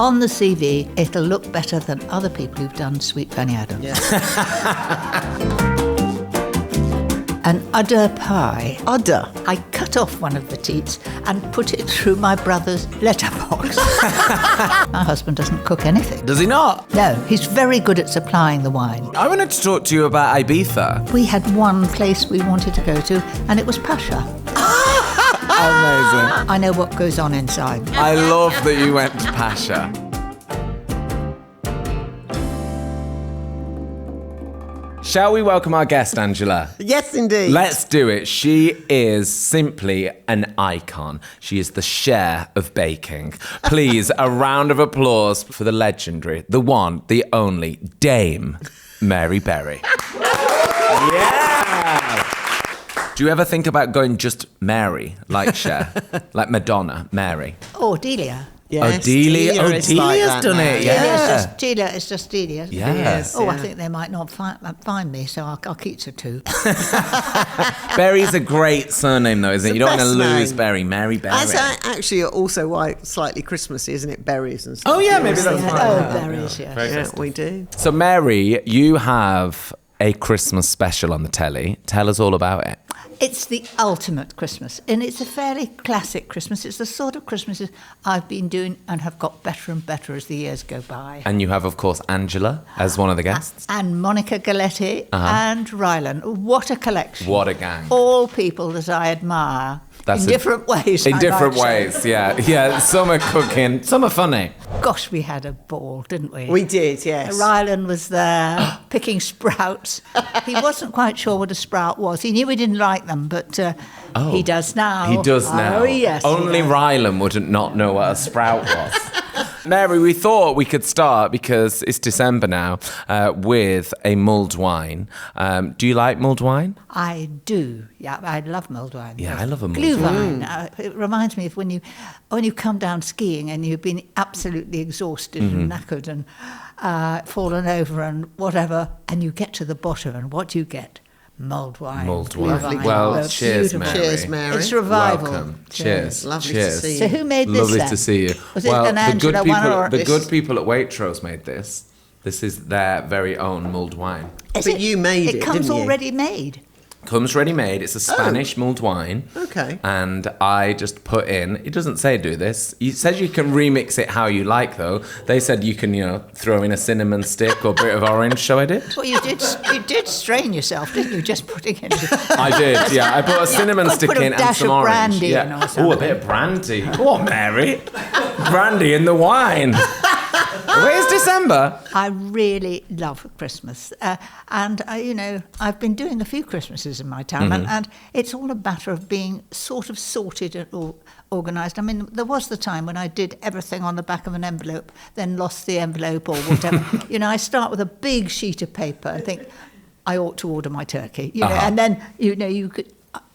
on the CV, it'll look better than other people who've done Sweet Fanny Adams. Yeah. An udder pie. Udder? I cut off one of the teats and put it through my brother's letterbox. My husband doesn't cook anything. Does he not? No, he's very good at supplying the wine. I wanted to talk to you about Ibiza. We had one place we wanted to go to, and it was Pasha. Amazing. I know what goes on inside. I love that you went to Pasha. Shall we welcome our guest, Angela? Yes, indeed. Let's do it. She is simply an icon. She is the Cher of baking. Please, a round of applause for the legendary, the one, the only, Dame Mary Berry. Yeah! Do you ever think about going just Mary, like Cher? Like Madonna, Mary? Oh, Delia. Yes, Delia's like that done now. it, yeah. Delia is just Delia. Yeah. Yes, Oh, yeah. I think they might not find me, so I'll keep to two. Berry's a great surname, though, isn't it? It's You don't the want to best lose name. Berry. Mary Berry. That's actually also why it's slightly Christmassy, isn't it? Berries and stuff. Oh, yeah, maybe that's Yeah. why. Oh, berries, yes. Very Yeah, festive. we do. So, Mary, you have a Christmas special on the telly. Tell us all about it. It's the ultimate Christmas, and it's a fairly classic Christmas. It's the sort of Christmases I've been doing and have got better and better as the years go by. And you have, of course, Angela as one of the guests. And Monica Galletti and Rylan. What a collection. What a gang. All people that I admire in different ways. In I different might say. ways, yeah. Yeah, some are cooking, some are funny. Gosh, we had a ball, didn't we? We did, yes. Rylan was there picking sprouts. He wasn't quite sure what a sprout was. He knew we didn't like them, but he does now. He does now. Oh, yes. Only he does. Rylan wouldn't not know what a sprout was. Mary, we thought we could start, because it's December now, with a mulled wine. Do you like mulled wine? I do. Yeah, I love mulled wine. Yeah, I love a mulled Glühwein. It reminds me of when you come down skiing and you've been absolutely exhausted and knackered and fallen over and whatever, and you get to the bottom, and what do you get? Mulled wine. Mulled wine. Glühwein. Well, Oh, cheers, beautiful. Mary. Cheers, Mary. It's revival. Welcome. Cheers. Lovely Cheers. to see you. So who made this Lovely then? to see you. Was it an Angela one or the this? good people at Waitrose made this. This is their very own mulled wine. Is But you made it, It comes didn't you? already made. Comes ready-made. It's a Spanish mulled wine. Okay. And I just put in, it doesn't say do this. It says you can remix it how you like, though. They said you can, throw in a cinnamon stick or a bit of orange, so I did. Well, you did strain yourself, didn't you? Just putting in. I did, yeah. I put a cinnamon Could stick put a in and dash some of orange. brandy yeah. in or Oh, a something. bit of brandy. Go on, Mary. Brandy in the wine. Where's December? I really love Christmas, and I've been doing a few Christmases in my time, and it's all a matter of being sort of sorted and organised. I mean, there was the time when I did everything on the back of an envelope, then lost the envelope or whatever. I start with a big sheet of paper and think I ought to order my turkey, and then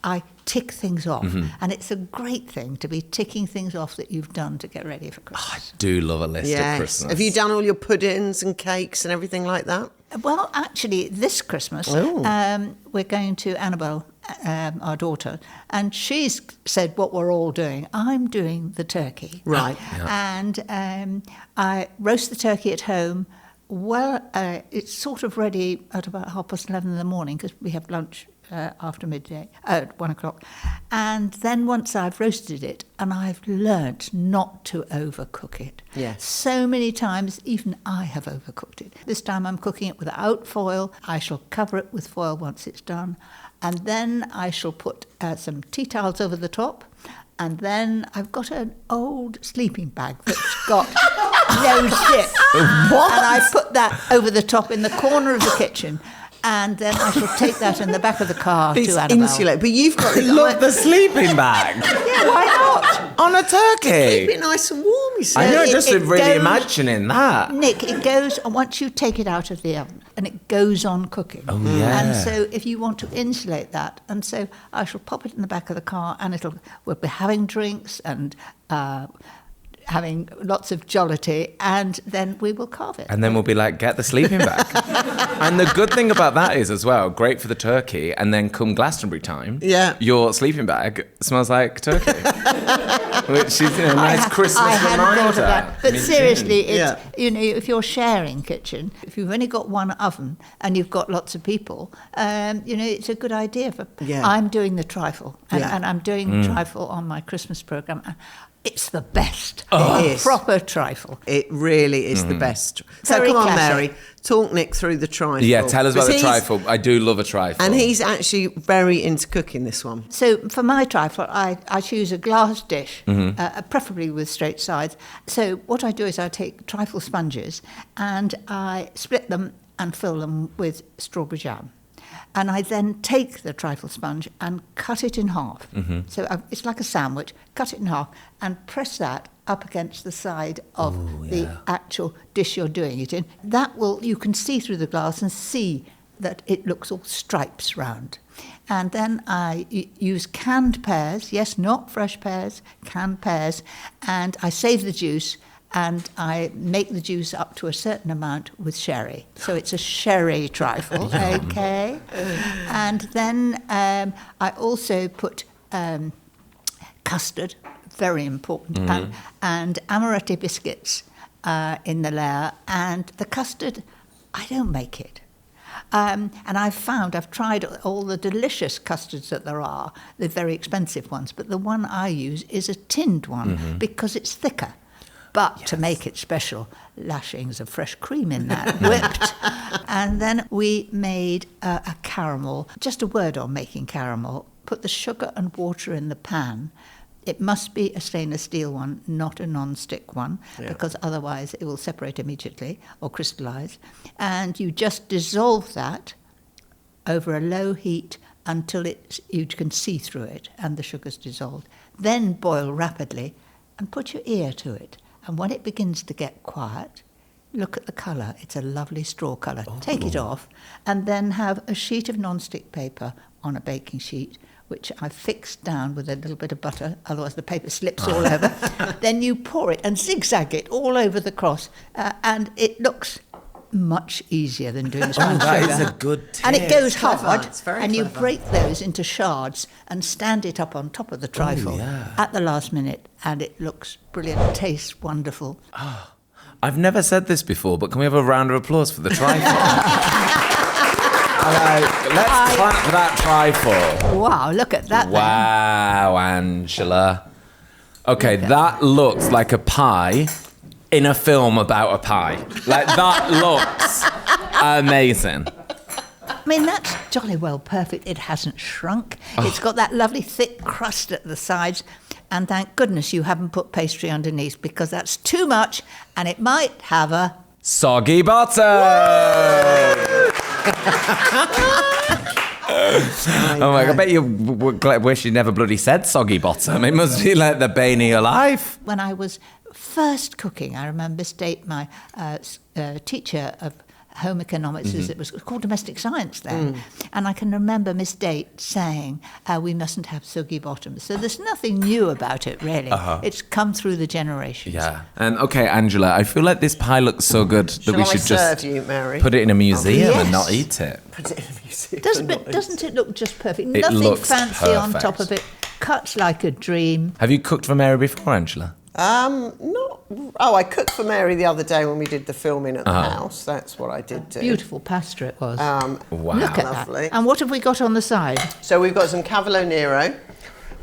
I tick things off, and it's a great thing to be ticking things off that you've done to get ready for Christmas. I do love a list of Christmas. Have you done all your puddings and cakes and everything like that? Well, actually, this Christmas, we're going to Annabelle, our daughter, and she's said what we're all doing. I'm doing the turkey. Right. And I roast the turkey at home. Well, it's sort of ready at about 11:30 in the morning, because we have lunch after midday, at 1 o'clock. And then once I've roasted it, and I've learnt not to overcook it. Yes. So many times, even I have overcooked it. This time I'm cooking it without foil. I shall cover it with foil once it's done. And then I shall put some tea towels over the top. And then I've got an old sleeping bag that's got no zip. What? And I put that over the top in the corner of the kitchen. And then I shall take that in the back of the car It's to Annabelle. insulated, but you've got I love the sleeping bag. Yeah, why not? On a turkey. Keep it nice and warm, you see. I know, it- just it really goes- imagining that. Nick, it goes, and once you take it out of the oven, and it goes on cooking. Oh, yeah. And so if you want to insulate that, and so I shall pop it in the back of the car, and we'll be having drinks and having lots of jollity, and then we will carve it. And then we'll be like, get the sleeping bag. And the good thing about that is as well, great for the turkey, and then come Glastonbury time, your sleeping bag smells like turkey. Which is a nice Christmas I hadn't reminder. thought of that. But seriously, Yeah. if you're sharing kitchen, if you've only got one oven and you've got lots of people, it's a good idea. I'm doing the trifle, and I'm doing trifle on my Christmas programme. It's the best. It is. Proper trifle. It really is the best. So Very come on, classic. Mary, talk Nick through the trifle. Yeah, tell us about the Because trifle. I do love a trifle. And he's actually very into cooking this one. So for my trifle, I choose a glass dish, preferably with straight sides. So what I do is I take trifle sponges and I split them and fill them with strawberry jam. And I then take the trifle sponge and cut it in half. So it's like a sandwich, cut it in half and press that up against the side of the actual dish you're doing it in. You can see through the glass and see that it looks all stripes round. And then I use canned pears, yes, not fresh pears, canned pears, and I save the juice and I make the juice up to a certain amount with sherry. So it's a sherry trifle, okay? And then I also put custard, very important, and amaretti biscuits in the layer. And the custard, I don't make it. And I've tried all the delicious custards that there are, the very expensive ones, but the one I use is a tinned one because it's thicker. But to make it special, lashings of fresh cream in that, whipped. And then we made a caramel, just a word on making caramel. Put the sugar and water in the pan. It must be a stainless steel one, not a non-stick one, because otherwise it will separate immediately or crystallise. And you just dissolve that over a low heat until you can see through it and the sugar's dissolved. Then boil rapidly and put your ear to it. And when it begins to get quiet, look at the colour. It's a lovely straw colour. Take it off and then have a sheet of non-stick paper on a baking sheet, which I've fixed down with a little bit of butter, otherwise the paper slips all over. Then you pour it and zigzag it all over the cross, and it looks much easier than doing sponge that sugar. is a good tip. And it goes clever. hard, It's very and you clever. break those into shards and stand it up on top of the trifle at the last minute, and it looks brilliant, tastes wonderful. I've never said this before, but can we have a round of applause for the trifle? Let's clap that trifle. Wow, look at that. Wow, Angela. Okay, that looks like a pie in a film about a pie. Like, that looks amazing. I mean, that's jolly well perfect. It hasn't shrunk. It's got that lovely thick crust at the sides. And thank goodness you haven't put pastry underneath, because that's too much and it might have a... Soggy bottom! Oh my God, I bet you wish you never bloody said soggy bottom. It must be like the bane of your life. When I was first cooking, I remember Miss Date, my teacher of home economics, as it was called domestic science then, and I can remember Miss Date saying we mustn't have soggy bottoms. So there's nothing new about it, really. It's come through the generations. Yeah. And okay, Angela, I feel like this pie looks so good that we should serve just you, Mary? put it in a museum yes. and not eat it. Put it in a museum. Doesn't it look just perfect? It Nothing looks fancy on perfect. top of it. Cuts like a dream. Have you cooked for Mary before, Angela? Not. Oh, I cooked for Mary the other day when we did the filming at the house. That's what I did do. Beautiful pastry it was. Wow. Look at Lovely. that. And what have we got on the side? So we've got some cavolo nero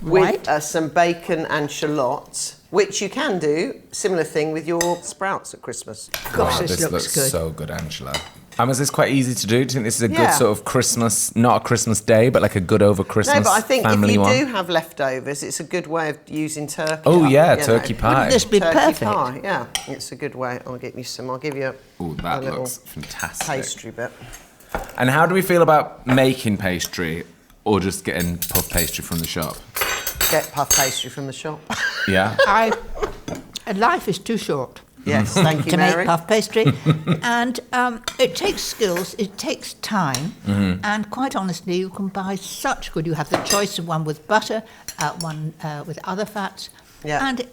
with Right. some bacon and shallots, which you can do similar thing with your sprouts at Christmas. Gosh, Wow, this looks good. so good, Angela. And was this quite easy to do? Do you think this is a good Yeah. sort of Christmas, not a Christmas day, but like a good over Christmas No, but I think if family you one? do have leftovers, it's a good way of using turkey. Oh, up, yeah, you know. turkey pie. Wouldn't this be Turkey perfect? pie, yeah. It's a good way. I'll give you some. I'll give you Oh, a that little looks fantastic. pastry bit. And how do we feel about making pastry or just getting puff pastry from the shop? Get puff pastry from the shop. Yeah? Life is too short Yes, thank you, to Mary. make puff pastry, and it takes skills, it takes time, and quite honestly, you can buy such good. You have the choice of one with butter, one with other fats, Yeah. and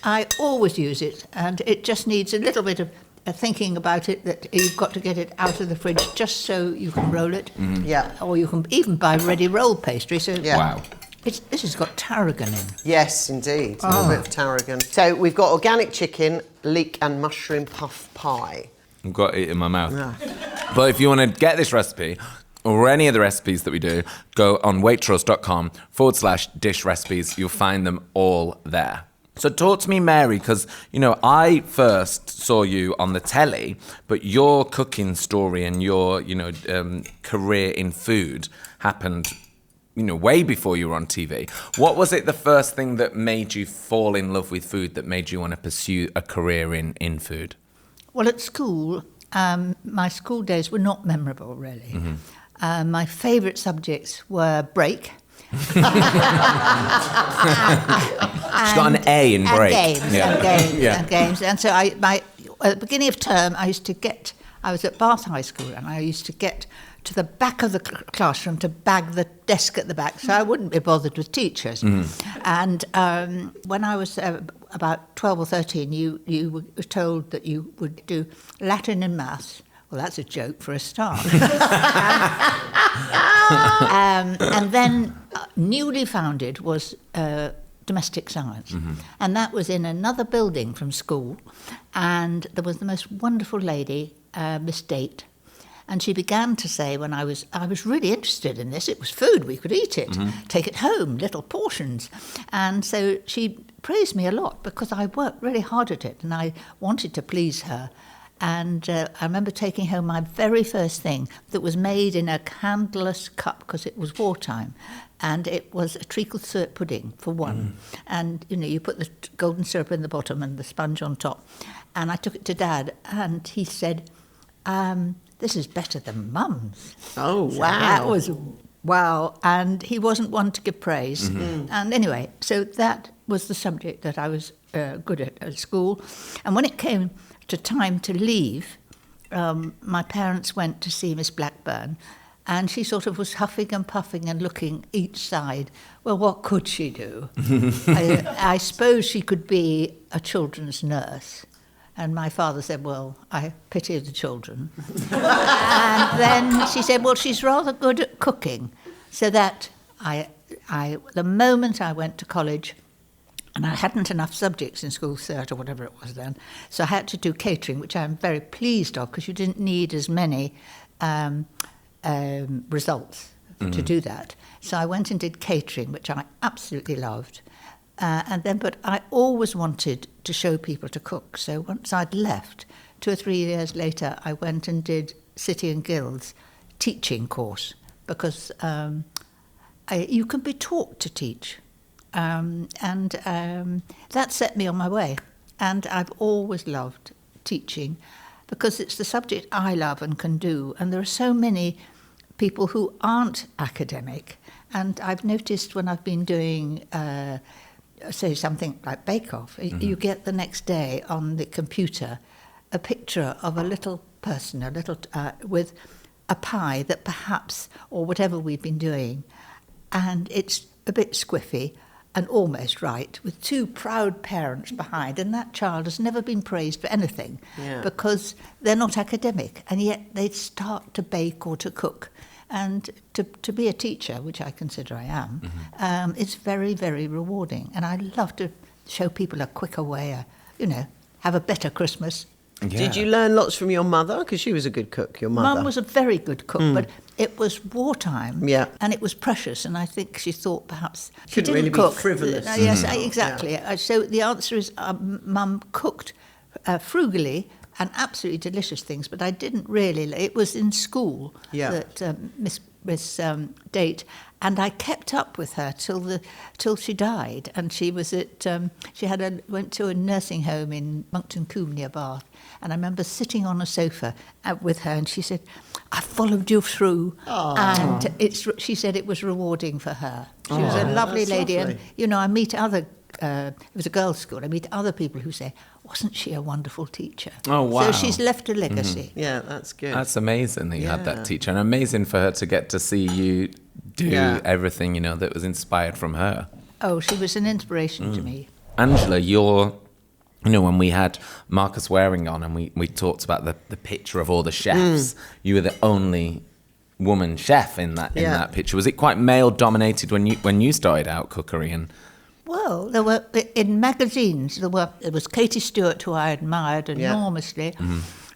I always use it, and it just needs a little bit of thinking about it, that you've got to get it out of the fridge just so you can roll it. Yeah. Or you can even buy ready rolled pastry. So Yeah. Wow. this has got tarragon in. Yes, indeed. A little bit of tarragon. So we've got organic chicken, leek and mushroom puff pie. I've got it in my mouth. But if you want to get this recipe or any of the recipes that we do, go on waitrose.com/dish recipes. You'll find them all there. So talk to me, Mary, because, I first saw you on the telly, but your cooking story and your, career in food happened, way before you were on TV. What was it, the first thing that made you fall in love with food, that made you want to pursue a career in food? Well, at school, my school days were not memorable, really. My favourite subjects were break. She got an A in break. And games. And so at the beginning of term, I was at Bath High School, and I used to get to the back of the classroom to bag the desk at the back, so I wouldn't be bothered with teachers. And when I was about 12 or 13, you were told that you would do Latin and maths. Well, that's a joke for a start. And then newly founded was domestic science. And that was in another building from school. And there was the most wonderful lady, Miss Date. And she began to say, when I was really interested in this, it was food, we could eat it, take it home, little portions. And so she praised me a lot because I worked really hard at it and I wanted to please her. And I remember taking home my very first thing that was made in a candleless cup because it was wartime. And it was a treacle syrup pudding for one. And, you put the golden syrup in the bottom and the sponge on top. And I took it to Dad and he said, this is better than Mum's. Oh, So wow. that was wow. And he wasn't one to give praise. And anyway, so that was the subject that I was good at school. And when it came to time to leave, my parents went to see Miss Blackburn, and she sort of was huffing and puffing and looking each side. Well, what could she do? I suppose she could be a children's nurse. And my father said, well, I pity the children. And then she said, well, she's rather good at cooking. So that the moment I went to college, and I hadn't enough subjects in school, cert or whatever it was then, so I had to do catering, which I'm very pleased of, because you didn't need as many results to do that. So I went and did catering, which I absolutely loved. But I always wanted to show people to cook. So once I'd left, 2 or 3 years later, I went and did City and Guilds teaching course, because you can be taught to teach. That set me on my way. And I've always loved teaching because it's the subject I love and can do. And there are so many people who aren't academic. And I've noticed when I've been doing, say, something like Bake Off, you get the next day on the computer a picture of a little person, with a pie that perhaps, or whatever we've been doing, and it's a bit squiffy and almost right, with 2 proud parents behind, and that child has never been praised for anything because they're not academic, and yet they start to bake or to cook. And to be a teacher, which I consider I am, it's very, very rewarding. And I love to show people a quicker way, have a better Christmas. Yeah. Did you learn lots from your mother? Because she was a good cook, your mother. Mum was a very good cook, but it was wartime, and it was precious, and I think she thought perhaps she Couldn't didn't really cook. be frivolous. Yes, exactly. So the answer is Mum cooked frugally and absolutely delicious things, but I didn't really. It was in school that Miss Date, and I kept up with her till she died. And she was at went to a nursing home in Monkton Combe near Bath, and I remember sitting on a sofa with her, and she said, "I followed you through," and she said it was rewarding for her. She was a lovely lady, lovely. and I meet other. It was a girls' school. I meet other people who say, wasn't she a wonderful teacher? Oh, wow. So she's left a legacy. Yeah, that's good. That's amazing that you had that teacher, and amazing for her to get to see you do everything, that was inspired from her. Oh, she was an inspiration to me. Angela, your You know, when we had Marcus Waring on and we talked about the picture of all the chefs, you were the only woman chef in that picture. Was it quite male dominated when you started out cookery? And Well, there were in magazines. There was Katie Stewart, who I admired enormously.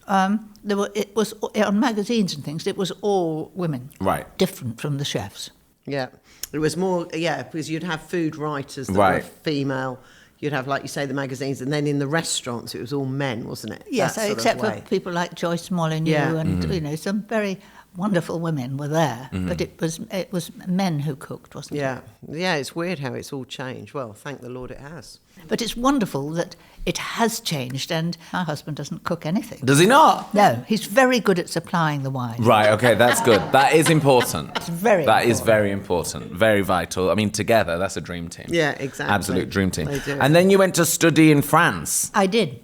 It was on magazines and things. It was all women, right, different from the chefs. Yeah, it was more because you'd have food writers that were female. You'd have, like you say, the magazines, and then in the restaurants, it was all men, wasn't it? Yes, except for people like Joyce Molyneux and some very wonderful women were there, but it was men who cooked, wasn't it? Yeah, it's weird how it's all changed. Well, thank the Lord it has. But it's wonderful that it has changed, and my husband doesn't cook anything. Does he not? No, he's very good at supplying the wine. Right, okay, that's good. That is important. It's very That is very important, very vital. I mean, together, that's a dream team. Yeah, exactly. Absolute dream team. They do. And then you went to study in France. I did.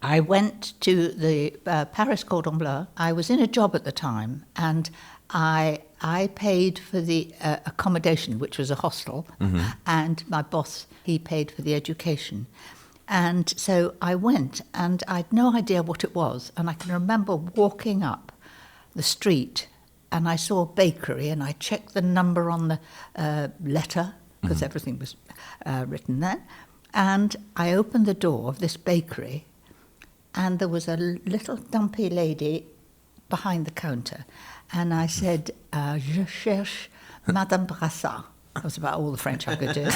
I went to the Paris Cordon Bleu. I was in a job at the time, and I paid for the accommodation, which was a hostel, and my boss, he paid for the education. And so I went, and I had no idea what it was. And I can remember walking up the street, and I saw a bakery, and I checked the number on the letter, because everything was written there. And I opened the door of this bakery, and there was a little dumpy lady behind the counter. And I said, je cherche Madame Brassard. That was about all the French I could do.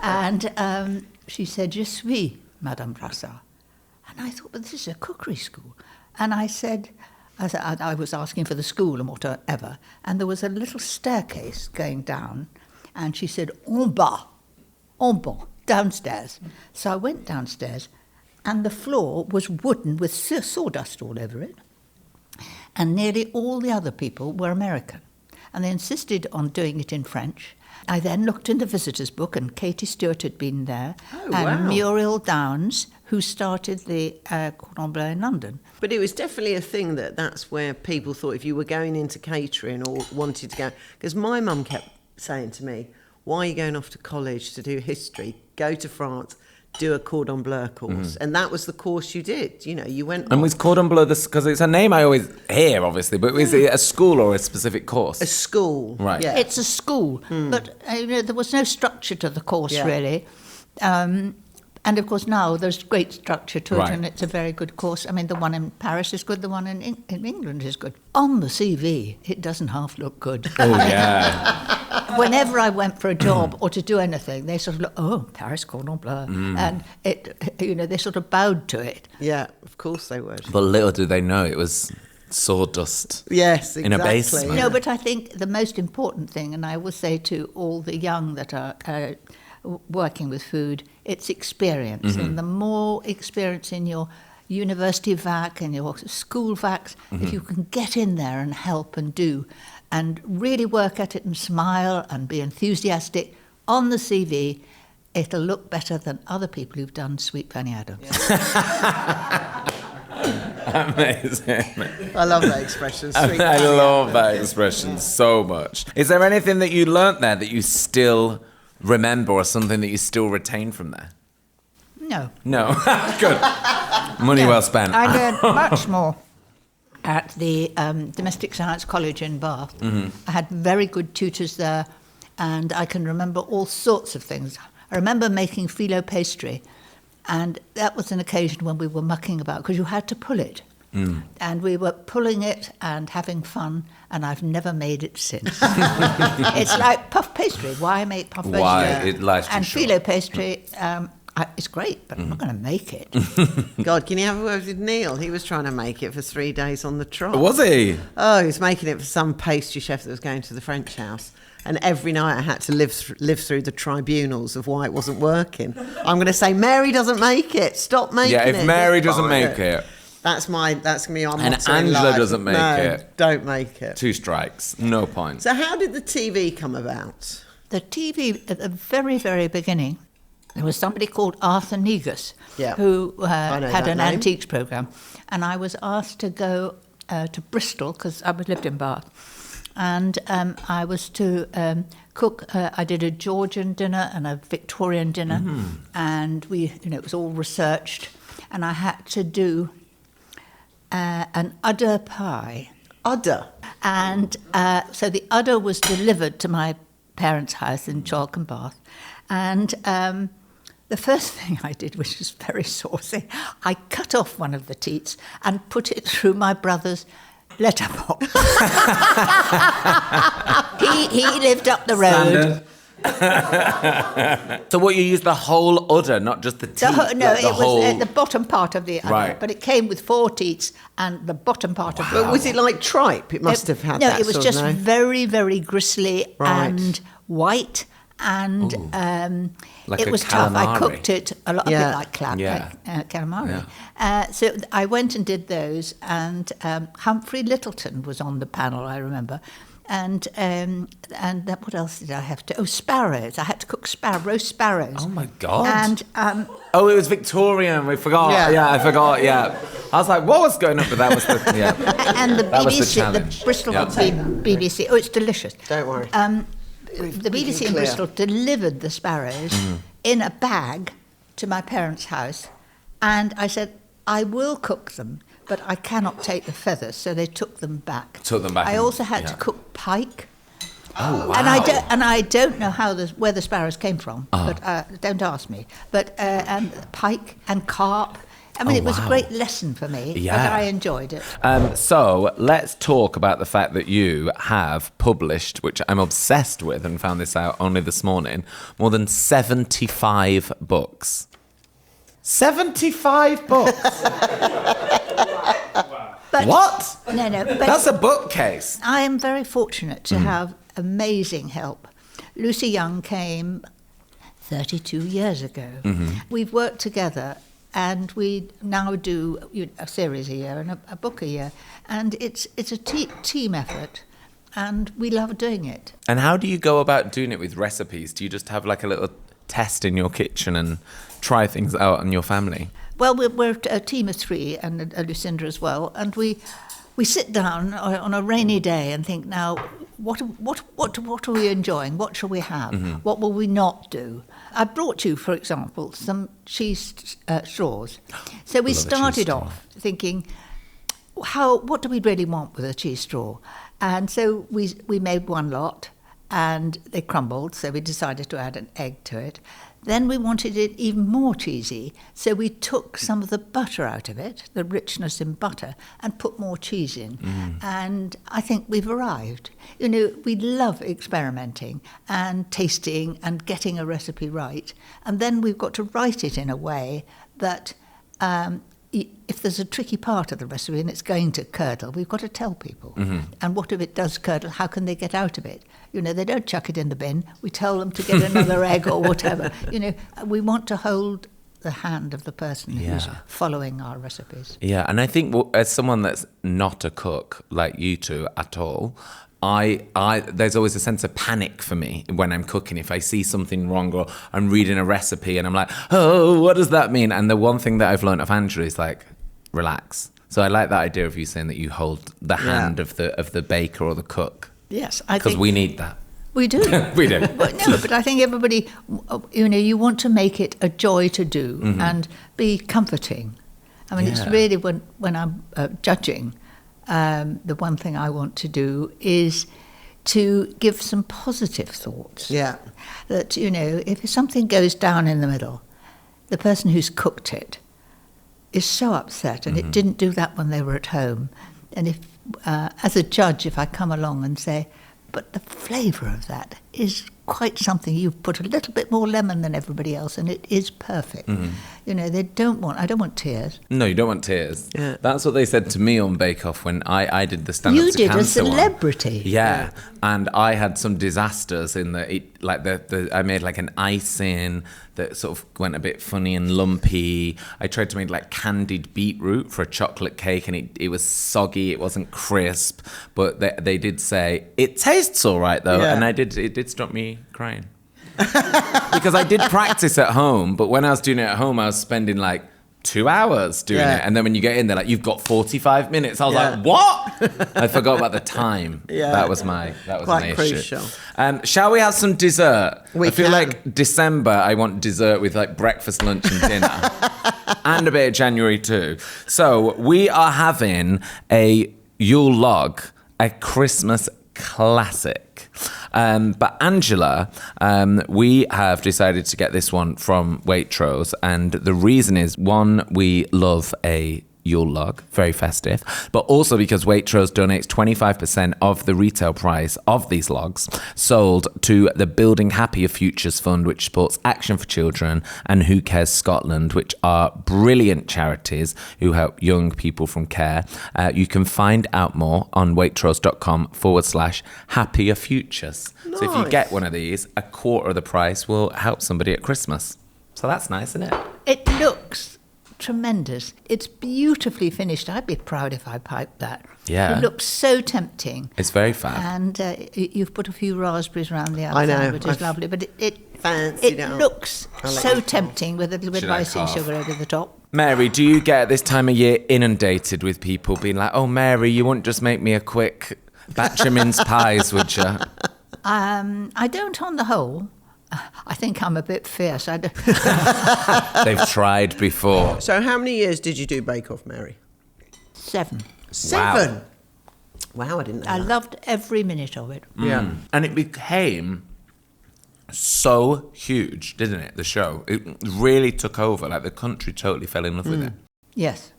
And she said, je suis Madame Brassard. And I thought, but this is a cookery school. And I said, I was asking for the school and whatever. And there was a little staircase going down. And she said, en bas, downstairs. So I went downstairs, and the floor was wooden with sawdust all over it. And nearly all the other people were American. And they insisted on doing it in French. I then looked in the visitors' book, and Katie Stewart had been there, and Muriel Downs, who started the Cordon Bleu in London. But it was definitely a thing that's where people thought if you were going into catering or wanted to go... Because my mum kept saying to me, why are you going off to college to do history? Go to France, do a Cordon Bleu course. And that was the course you did. You know, you went... And was Cordon Bleu, because it's a name I always hear, obviously, but is it a school or a specific course? A school. Right. Yeah. It's a school, but there was no structure to the course, really. And, of course, now there's great structure to it, and it's a very good course. I mean, the one in Paris is good, the one in England is good. On the CV, it doesn't half look good. Oh, yeah. Whenever I went for a job or to do anything, they sort of look, oh, Paris Cordon Bleu. And, they sort of bowed to it. Yeah, of course they would. But little did they know it was sawdust. Yes, exactly. In a basement. No, but I think the most important thing, and I will say to all the young that are working with food, it's experience. And the more experience in your university vac and your school vacs, if you can get in there and help and do, and really work at it and smile and be enthusiastic on the CV, it'll look better than other people who've done Sweet Fanny Adams. Amazing. I love that expression. I love that expression so much. Is there anything that you learnt there that you still remember, or something that you still retain from there? No. Good. Money well spent. I learned much more at the Domestic Science College in Bath. I had very good tutors there, and I can remember all sorts of things. I remember making phyllo pastry, and that was an occasion when we were mucking about, because you had to pull it. And we were pulling it and having fun, and I've never made it since. It's like puff pastry. Why make puff pastry? Why? Life's too and short. phyllo pastry, it's great, but I'm not going to make it. God, can you have a word with Neil? He was trying to make it for 3 days on the trot. Was he? Oh, he was making it for some pastry chef that was going to the French house. And every night I had to live through the tribunals of why it wasn't working. I'm going to say, Mary doesn't make it. Stop making it. Yeah, if Mary doesn't make it. That's me on And Angela doesn't make it. Don't make it. 2 strikes, no point. So how did the TV come about? The TV, at the very, very beginning, there was somebody called Arthur Negus, who had an antiques programme. And I was asked to go to Bristol, because I lived in Bath, And I was to cook. I did a Georgian dinner and a Victorian dinner, and it was all researched. And I had to do an udder pie. Udder. And so the udder was delivered to my parents' house in Chalk Bath. And the first thing I did, which was very saucy, I cut off one of the teats and put it through my brother's letterbox. he lived up the road. So what, you used the whole udder, not just the teat? It was at the bottom part of the udder, Right. but it came with 4 teats and the bottom part of the But udder. was it like tripe? It must have had that. No, it was sort just of, no? very, very gristly Right. and white. And Like it a was tough. I calamari. cooked it a bit like calamari. So I went and did those, and Humphrey Littleton was on the panel, I remember. And what else did I have to? Oh, sparrows. I had to cook roast sparrows. Oh my God. And oh, it was Victorian. We forgot. Yeah. I forgot. Yeah. I was like, what was going on? But that was the and the That was the BBC, challenge. the Bristol Yeah. BBC. Oh, it's delicious. Don't worry. The BBC in Bristol delivered the sparrows in a bag to my parents' house, and I said, I will cook them, but I cannot take the feathers, so they took them back. I also had to cook pike. Oh, wow. And I don't know where the sparrows came from, but don't ask me. But and pike and carp. I mean, it was a great lesson for me, Yeah. but I enjoyed it. So let's talk about the fact that you have published, which I'm obsessed with and found this out only this morning, more than 75 books. 75 books? But, What? No, but That's a bookcase. I am very fortunate to have amazing help. Lucy Young came 32 years ago. We've worked together, and we now do a series a year and a book a year. And it's a team effort, and we love doing it. And how do you go about doing it with recipes? Do you just have like a little test in your kitchen and try things out on your family? Well, we're a team of 3, and Lucinda as well, and we sit down on a rainy day and think, now, what are we enjoying? What shall we have? What will we not do? I brought you, for example, some cheese straws. So we started off thinking, what do we really want with a cheese straw? And so we made one lot, and they crumbled, so we decided to add an egg to it. Then we wanted it even more cheesy, so we took some of the butter out of it, the richness in butter, and put more cheese in. And I think we've arrived. We love experimenting and tasting and getting a recipe right. And then we've got to write it in a way that if there's a tricky part of the recipe and it's going to curdle, we've got to tell people. And what if it does curdle? How can they get out of it? They don't chuck it in the bin. We tell them to get another egg or whatever. We want to hold the hand of the person who's following our recipes. Yeah, and I think as someone that's not a cook like you two at all, there's always a sense of panic for me when I'm cooking. If I see something wrong or I'm reading a recipe and I'm like, oh, what does that mean? And the one thing that I've learned of Andrew is like, relax. So I like that idea of you saying that you hold the hand of the baker or the cook. Yes, I think... Because we need that. We do. We do. But I think everybody, you want to make it a joy to do and be comforting. I mean, it's really when I'm judging, the one thing I want to do is to give some positive thoughts. Yeah. That, if something goes down in the middle, the person who's cooked it is so upset, and it didn't do that when they were at home. And if, as a judge, if I come along and say, but the flavour of that is quite something, you've put a little bit more lemon than everybody else, and it is perfect. I don't want tears. No, you don't want tears. Yeah. That's what they said to me on Bake Off when I did the Stand Up You to did a Cancer one. celebrity. Yeah, and I had some disasters in I made like an icing that sort of went a bit funny and lumpy. I tried to make like candied beetroot for a chocolate cake, and it was soggy. It wasn't crisp, but they did say it tastes all right though, and it did stop me crying. Because I did practice at home, but when I was doing it at home, I was spending like 2 hours doing Yeah. it. And then when you get in, they're like, you've got 45 minutes. I was like, what? I forgot about the time. Yeah. That was my Quite issue. crucial. Shall we have some dessert? We I feel can. like December, I want dessert with like breakfast, lunch and dinner. And a bit of January too. So we are having a Yule log, a Christmas classic. But Angela, we have decided to get this one from Waitrose, and the reason is, one, we love a Yule log, very festive, but also because Waitrose donates 25% of the retail price of these logs sold to the Building Happier Futures Fund, which supports Action for Children, and Who Cares Scotland, which are brilliant charities who help young people from care. You can find out more on waitrose.com/happier futures. Nice. So if you get one of these, a quarter of the price will help somebody at Christmas. So that's nice, isn't it? It looks tremendous. It's beautifully finished. I'd be proud if I piped that. Yeah. It looks so tempting. It's very fab. And you've put a few raspberries around the I outside, know. which is lovely. But it Fancied it up. looks I'll let so you tempting with a little bit of Should I icing cough? sugar over the top. Mary, do you get at this time of year inundated with people being like, oh, Mary, you wouldn't just make me a quick batch of mince pies, would you? I don't on the whole. I think I'm a bit fierce. I don't. They've tried before. So how many years did you do Bake Off, Mary? 7. 7? Wow, I didn't know I that. loved every minute of it. Yeah. And it became so huge, didn't it, the show? It really took over. Like, the country totally fell in love with it. Yes.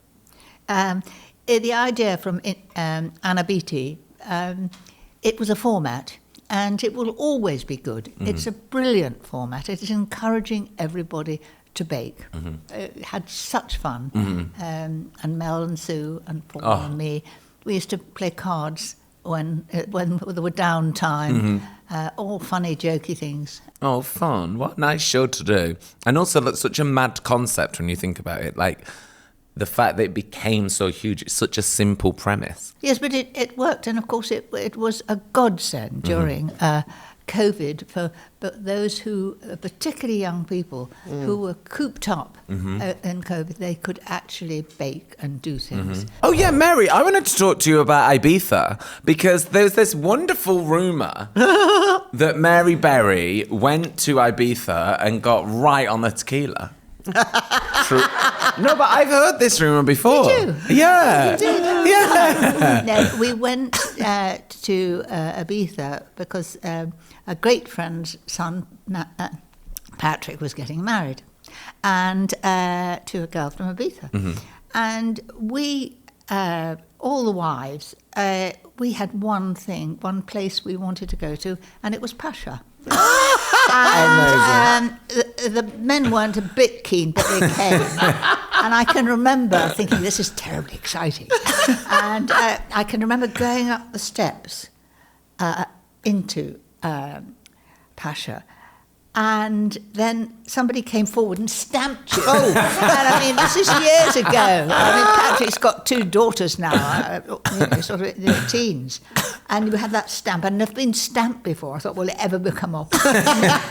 The idea from Anna Beattie, it was a format, and it will always be good. It's a brilliant format. It is encouraging everybody to bake. It had such fun. And Mel and Sue and Paul and me, we used to play cards when there were downtime, all funny, jokey things. Oh, fun. What a nice show to do. And also, that's such a mad concept when you think about it. Like, the fact that it became so huge, it's such a simple premise. Yes, but it worked, and of course it was a godsend during COVID for those who, particularly young people, who were cooped up in COVID. They could actually bake and do things. Oh, yeah, Mary, I wanted to talk to you about Ibiza, because there's this wonderful rumour that Mary Berry went to Ibiza and got right on the tequila. True. No, but I've heard this rumour before. Did you? Yeah. Yeah. No, we went to Ibiza because a great friend's son, Patrick, was getting married, and to a girl from Ibiza. And we, all the wives, we had one place we wanted to go to, and it was Pasha. And the men weren't a bit keen, but they came. And I can remember thinking, this is terribly exciting. And I can remember going up the steps into Pasha. And then somebody came forward and stamped you. And I mean, this is years ago. I mean, Patrick's got 2 daughters now, sort of in their teens. And we had that stamp, and they've been stamped before. I thought, will it ever become off?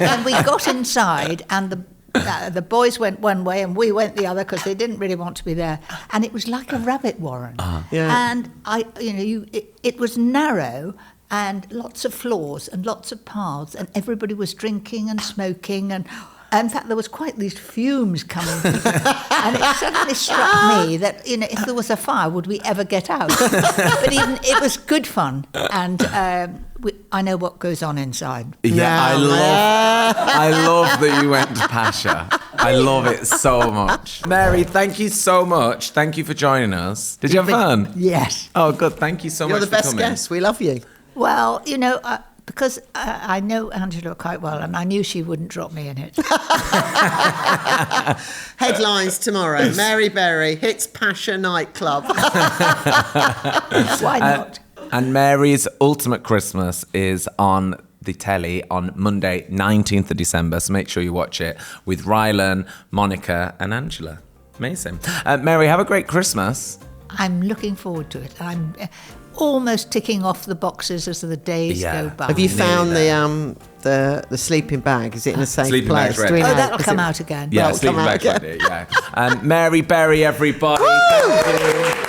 And we got inside, and the boys went one way and we went the other because they didn't really want to be there. And it was like a rabbit warren. Yeah. And it was narrow, and lots of floors and lots of paths, and everybody was drinking and smoking, and in fact there was quite these fumes coming through. And it suddenly struck me that if there was a fire, would we ever get out? But even it was good fun, and I know what goes on inside. Yeah, I love that you went to Pasha. I love it so much. Mary, thank you so much. Thank you for joining us. Did you have fun? Yes. Oh, good. Thank you so You're much the for best coming. guest. We love you. Well, because I know Angela quite well, and I knew she wouldn't drop me in it. Headlines tomorrow. Mary Berry hits Pasha nightclub. Why not? And Mary's Ultimate Christmas is on the telly on Monday, 19th of December. So make sure you watch it with Rylan, Monica and Angela. Amazing. Mary, have a great Christmas. I'm looking forward to it. I'm almost ticking off the boxes as the days go by. Have you found the sleeping bag? Is it in a safe Sleeping place? bag's ready. that'll come out again. Yeah, Well, sleeping come out bag's ready. Yeah. Mary Berry, everybody. Thank you.